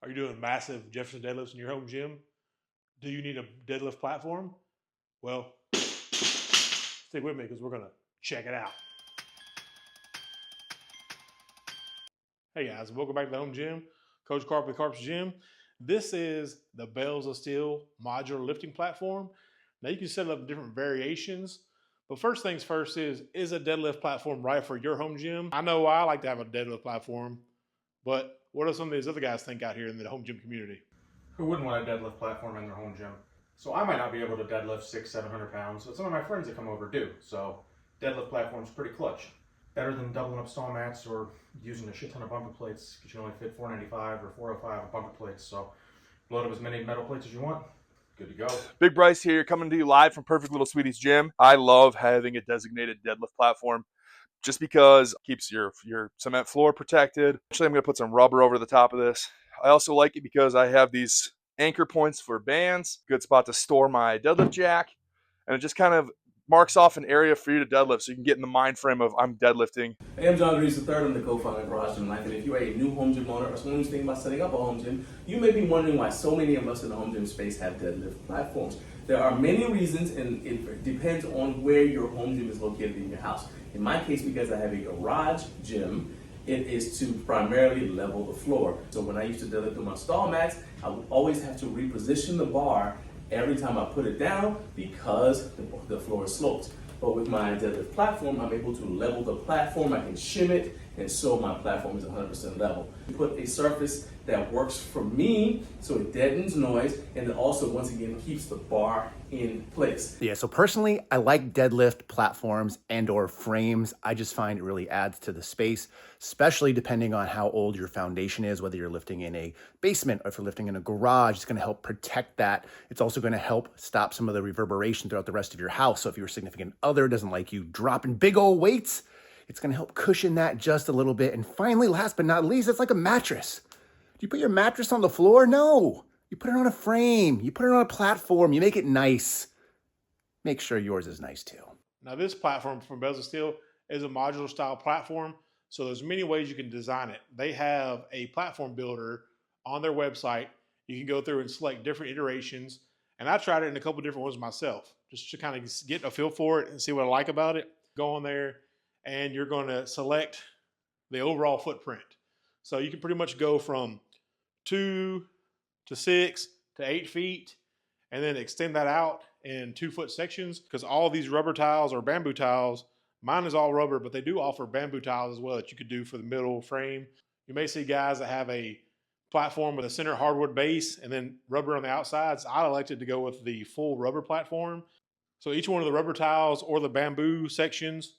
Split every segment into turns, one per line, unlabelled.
Are you doing massive Jefferson deadlifts in your home gym? Do you need a deadlift platform? Well, stick with me because we're going to check it out. Hey guys, welcome back to the home gym. Coach Carp with Carp's Gym. This is the Bells of Steel modular lifting platform. Now you can set up different variations, but first things first is a deadlift platform right for your home gym? I know I like to have a deadlift platform, but what do some of these other guys think out here in the home gym community?
Who wouldn't want a deadlift platform in their home gym? So I might not be able to deadlift 600-700 pounds, but some of my friends that come over do. So deadlift platform's pretty clutch. Better than doubling up stall mats or using a shit ton of bumper plates, because you can only fit 495 or 405 of bumper plates. So load up as many metal plates as you want. Good to go.
Big Bryce here, coming to you live from Perfect Little Sweetie's Gym. I love having a designated deadlift platform just because it keeps your cement floor protected. Actually, I'm going to put some rubber over the top of this. I also like it because I have these anchor points for bands, good spot to store my deadlift jack, and it just kind of marks off an area for you to deadlift so you can get in the mind frame of I'm deadlifting.
Hey, I'm John Greaves III. I'm the co-founder of Garage Gym Life, and if you are a new home gym owner or someone who's thinking about setting up a home gym, you may be wondering why so many of us in the home gym space have deadlift platforms. There are many reasons, and it depends on where your home gym is located in your house. In my case, because I have a garage gym, it is to primarily level the floor. So when I used to deadlift on my stall mats, I would always have to reposition the bar every time I put it down because the floor is sloped. But with my deadlift platform, I'm able to level the platform, I can shim it, and so my platform is 100% level. Put a surface that works for me, so it deadens noise, and it also, once again, keeps the bar in place.
Yeah, so personally, I like deadlift platforms and or frames. I just find it really adds to the space, especially depending on how old your foundation is, whether you're lifting in a basement or if you're lifting in a garage. It's gonna help protect that. It's also gonna help stop some of the reverberation throughout the rest of your house. So if your significant other doesn't like you dropping big old weights, it's gonna help cushion that just a little bit. And finally, last but not least, it's like a mattress. Do you put your mattress on the floor? No. You put it on a frame. You put it on a platform. You make it nice. Make sure yours is nice too.
Now this platform from Bells of Steel is a modular style platform, so there's many ways you can design it. They have a platform builder on their website. You can go through and select different iterations, and I tried it in a couple different ones myself, just to kind of get a feel for it and see what I like about it. Go on there, and you're going to select the overall footprint. So you can pretty much go from 2 to 6 to 8 feet, and then extend that out in 2-foot sections, because all these rubber tiles or bamboo tiles, mine is all rubber, but they do offer bamboo tiles as well that you could do for the middle frame. You may see guys that have a platform with a center hardwood base and then rubber on the outsides. I elected to go with the full rubber platform. So each one of the rubber tiles or the bamboo sections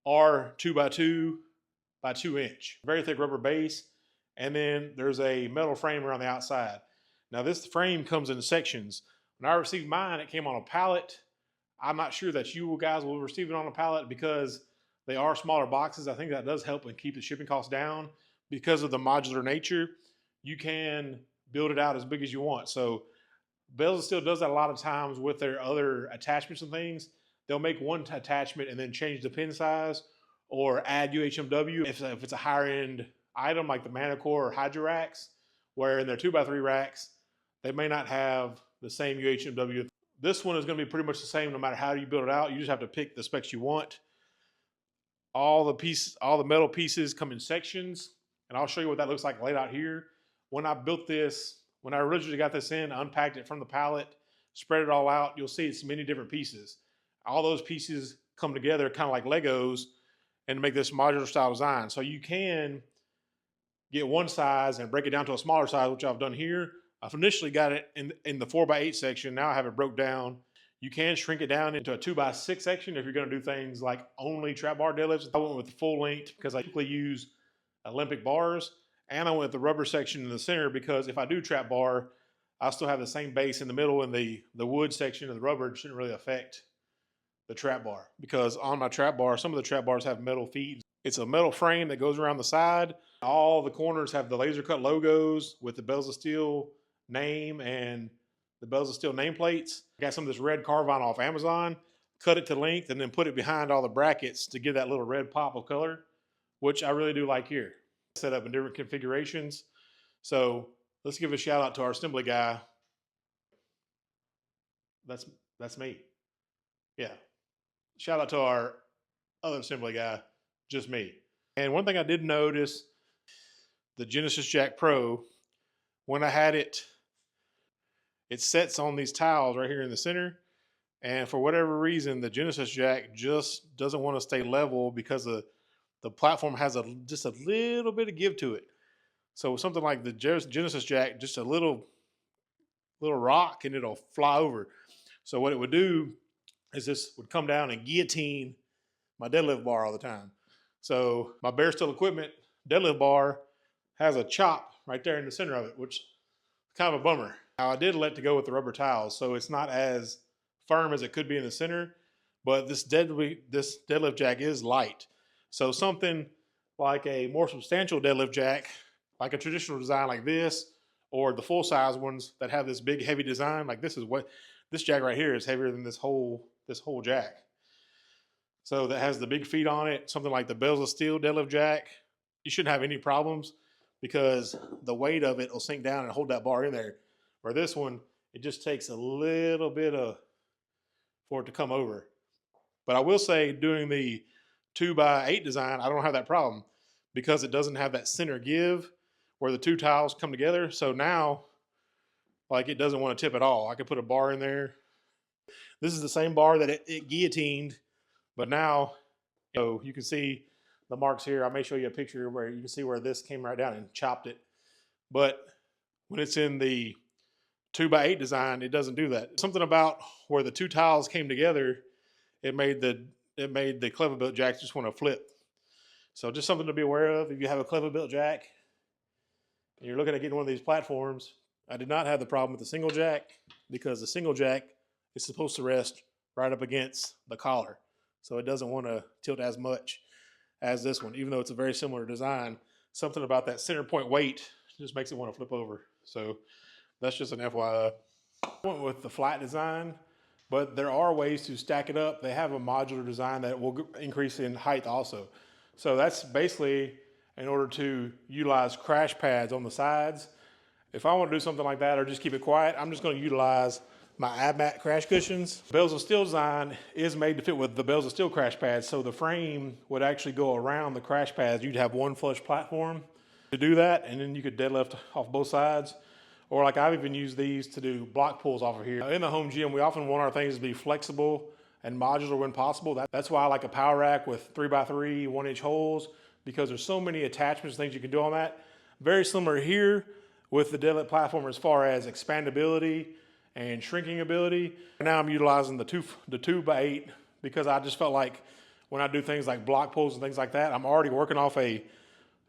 are 2 by 2 by 2 inch, very thick rubber base. And then there's a metal frame around the outside. Now this frame comes in sections. When I received mine, it came on a pallet. I'm not sure that you guys will receive it on a pallet because they are smaller boxes. I think that does help and keep the shipping costs down. Because of the modular nature, you can build it out as big as you want. So Bells Steel does that a lot of times with their other attachments and things. They'll make one attachment and then change the pin size or add UHMW if it's a higher end item like the Manicore or Hydra racks, where in their 2x3 racks, they may not have the same UHMW. This one is going to be pretty much the same no matter how you build it out. You just have to pick the specs you want. All the metal pieces come in sections, and I'll show you what that looks like laid out here. When I built this, when I originally got this in, I unpacked it from the pallet, spread it all out, you'll see it's many different pieces. All those pieces come together kind of like Legos and make this modular style design. So you can get one size and break it down to a smaller size, which I've done here. I've initially got it in the 4x8 section. Now I have it broke down. You can shrink it down into a 2x6 section if you're going to do things like only trap bar deadlifts. I went with the full length because I typically use Olympic bars, and I went with the rubber section in the center because if I do trap bar, I still have the same base in the middle, and the wood section of the rubber shouldn't really affect the trap bar, because on my trap bar, some of the trap bars have metal feet. It's a metal frame that goes around the side. All the corners have the laser cut logos with the Bells of Steel name and the Bells of Steel nameplates. I got some of this red Carvine off Amazon, cut it to length, and then put it behind all the brackets to give that little red pop of color, which I really do like here. Set up in different configurations. So let's give a shout out to our assembly guy. That's me. Yeah. Shout out to our other assembly guy, just me. And one thing I did notice, the Genesis Jack Pro, when I had it, it sets on these tiles right here in the center. And for whatever reason, the Genesis Jack just doesn't want to stay level because the platform has just a little bit of give to it. So something like the Genesis Jack, just a little rock and it'll fly over. So what it would do is this would come down and guillotine my deadlift bar all the time. So my bare steel equipment deadlift bar has a chop right there in the center of it, which is kind of a bummer. Now I did let to go with the rubber tiles, so it's not as firm as it could be in the center, but this deadlift jack is light. So something like a more substantial deadlift jack, like a traditional design like this, or the full size ones that have this big heavy design, like this jack right here is heavier than this whole jack. So that has the big feet on it, something like the Bells of Steel deadlift jack. You shouldn't have any problems because the weight of it will sink down and hold that bar in there. Where this one, it just takes a little bit for it to come over. But I will say doing the 2x8 design, I don't have that problem because it doesn't have that center give where the two tiles come together. So now, like, it doesn't want to tip at all. I could put a bar in there. This is the same bar that it guillotined, but now, you can see the marks here. I may show you a picture where you can see where this came right down and chopped it. But when it's in the 2x8 design, it doesn't do that. Something about where the two tiles came together, it made the clever built jack just want to flip. So just something to be aware of. If you have a clever built jack and you're looking at getting one of these platforms, I did not have the problem with the single jack because the single jack is supposed to rest right up against the collar. So it doesn't want to tilt as much as this one, even though it's a very similar design. Something about that center point weight just makes it want to flip over. So that's just an FYI. I went with the flat design, but there are ways to stack it up. They have a modular design that will increase in height also. So that's basically in order to utilize crash pads on the sides. If I want to do something like that or just keep it quiet, I'm just going to utilize my AbMat crash cushions. Bells of Steel design is made to fit with the Bells of Steel crash pads, so the frame would actually go around the crash pads. You'd have one flush platform to do that, and then you could deadlift off both sides. Or like I've even used these to do block pulls off of here. In the home gym, we often want our things to be flexible and modular when possible. That's why I like a power rack with 3x3 1-inch holes, because there's so many attachments, things you can do on that. Very similar here with the deadlift platform as far as expandability and shrinking ability. Now I'm utilizing the 2x8 because I just felt like when I do things like block pulls and things like that, I'm already working off a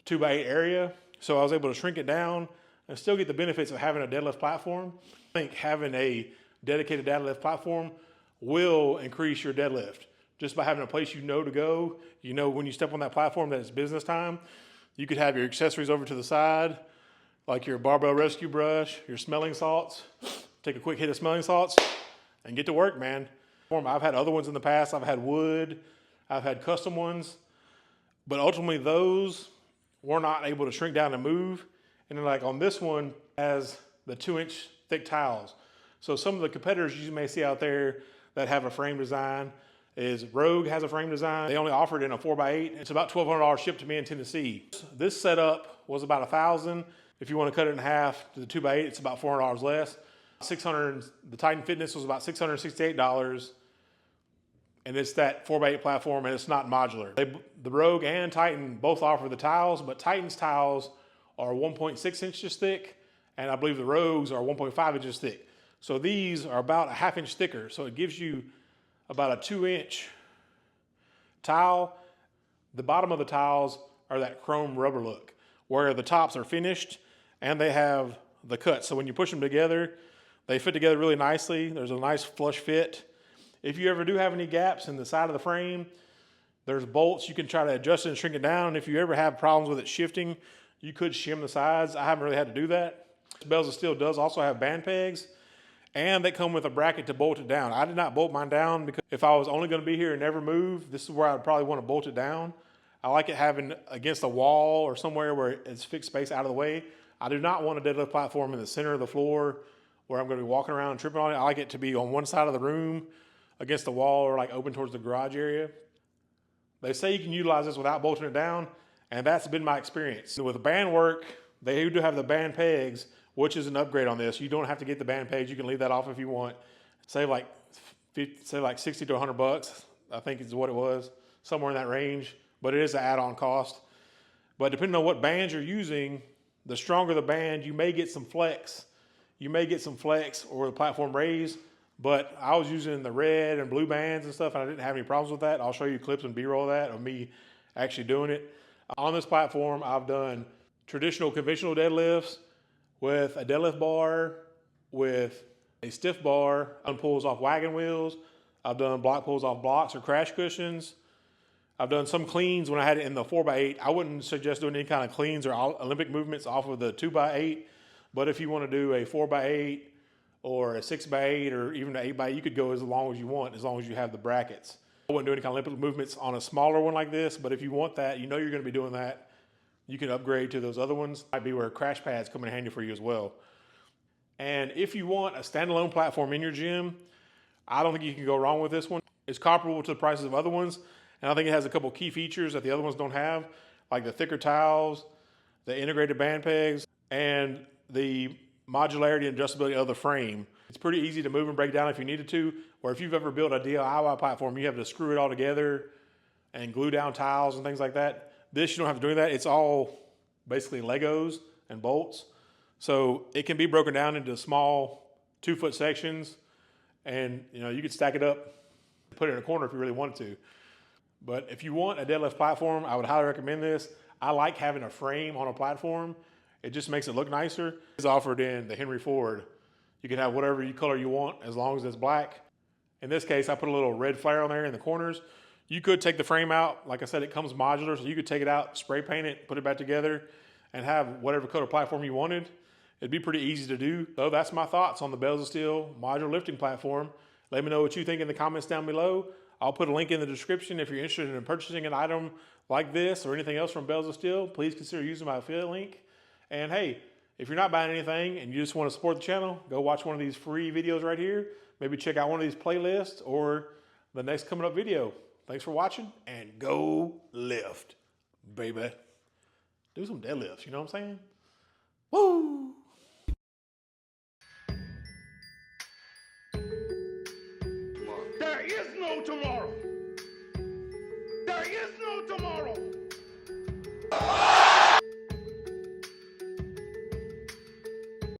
2x8 area. So I was able to shrink it down and still get the benefits of having a deadlift platform. I think having a dedicated deadlift platform will increase your deadlift. Just by having a place you know to go, when you step on that platform that it's business time. You could have your accessories over to the side, like your barbell rescue brush, your smelling salts. Take a quick hit of smelling salts and get to work, man. I've had other ones in the past. I've had wood. I've had custom ones. But ultimately, those were not able to shrink down and move. And then like on this one, has the 2-inch thick tiles. So some of the competitors you may see out there that have a frame design is Rogue has a frame design. They only offer it in a 4x8. It's about $1,200 shipped to me in Tennessee. This setup was about $1,000. If you want to cut it in half to the 2x8, it's about $400 less. The Titan Fitness was about $668, and it's that 4x8 platform, and it's not modular. The Rogue and Titan both offer the tiles, but Titan's tiles are 1.6 inches thick, and I believe the Rogues are 1.5 inches thick. So these are about a ½ inch thicker, so it gives you about a 2-inch tile. The bottom of the tiles are that chrome rubber look, where the tops are finished, and they have the cut. So when you push them together, they fit together really nicely. There's a nice flush fit. If you ever do have any gaps in the side of the frame, there's bolts. You can try to adjust it and shrink it down. And if you ever have problems with it shifting, you could shim the sides. I haven't really had to do that. Bells of Steel does also have band pegs, and they come with a bracket to bolt it down. I did not bolt mine down because if I was only going to be here and never move, this is where I'd probably want to bolt it down. I like it having against a wall or somewhere where it's fixed space out of the way. I do not want a deadlift platform in the center of the floor where I'm going to be walking around and tripping on it. I like it to be on one side of the room against the wall or like open towards the garage area. They say you can utilize this without bolting it down, and that's been my experience. So with band work, they do have the band pegs, which is an upgrade on this. You don't have to get the band pegs. You can leave that off if you want. Save like 60 to $100, I think is what it was, somewhere in that range. But it is an add-on cost. But depending on what bands you're using, the stronger the band, you may get some flex. You may get some flex or the platform raise. But I was using the red and blue bands and stuff, and I didn't have any problems with that. I'll show you clips and B-roll of that, of me actually doing it. On this platform, I've done traditional conventional deadlifts with a deadlift bar, with a stiff bar, done pulls off wagon wheels. I've done block pulls off blocks or crash cushions. I've done some cleans when I had it in the 4x8. I wouldn't suggest doing any kind of cleans or Olympic movements off of the 2x8. But if you want to do a 4x8 or a 6x8 or even an 8x8, you could go as long as you want, as long as you have the brackets. I wouldn't do any kind of Olympic movements on a smaller one like this, but if you want that, you know you're going to be doing that, you can upgrade to those other ones. Might be where crash pads come in handy for you as well. And if you want a standalone platform in your gym, I don't think you can go wrong with this one. It's comparable to the prices of other ones, and I think it has a couple key features that the other ones don't have, like the thicker tiles, the integrated band pegs, and the modularity and adjustability of the frame. It's pretty easy to move and break down if you needed to, or if you've ever built a DIY platform, you have to screw it all together and glue down tiles and things like that. This, you don't have to do that. It's all basically Legos and bolts. So it can be broken down into small 2-foot sections, and you could stack it up, put it in a corner if you really wanted to. But if you want a deadlift platform, I would highly recommend this. I like having a frame on a platform. It just makes it look nicer. It's offered in the Henry Ford. You can have whatever color you want as long as it's black. In this case, I put a little red flare on there in the corners. You could take the frame out. Like I said, it comes modular, so you could take it out, spray paint it, put it back together, and have whatever color platform you wanted. It'd be pretty easy to do. So that's my thoughts on the Bells of Steel modular lifting platform. Let me know what you think in the comments down below. I'll put a link in the description if you're interested in purchasing an item like this or anything else from Bells of Steel. Please consider using my affiliate link. And hey, if you're not buying anything and you just want to support the channel, go watch one of these free videos right here. Maybe check out one of these playlists or the next coming up video. Thanks for watching, and go lift, baby. Do some deadlifts, you know what I'm saying? Woo! There is no tomorrow. There is no tomorrow.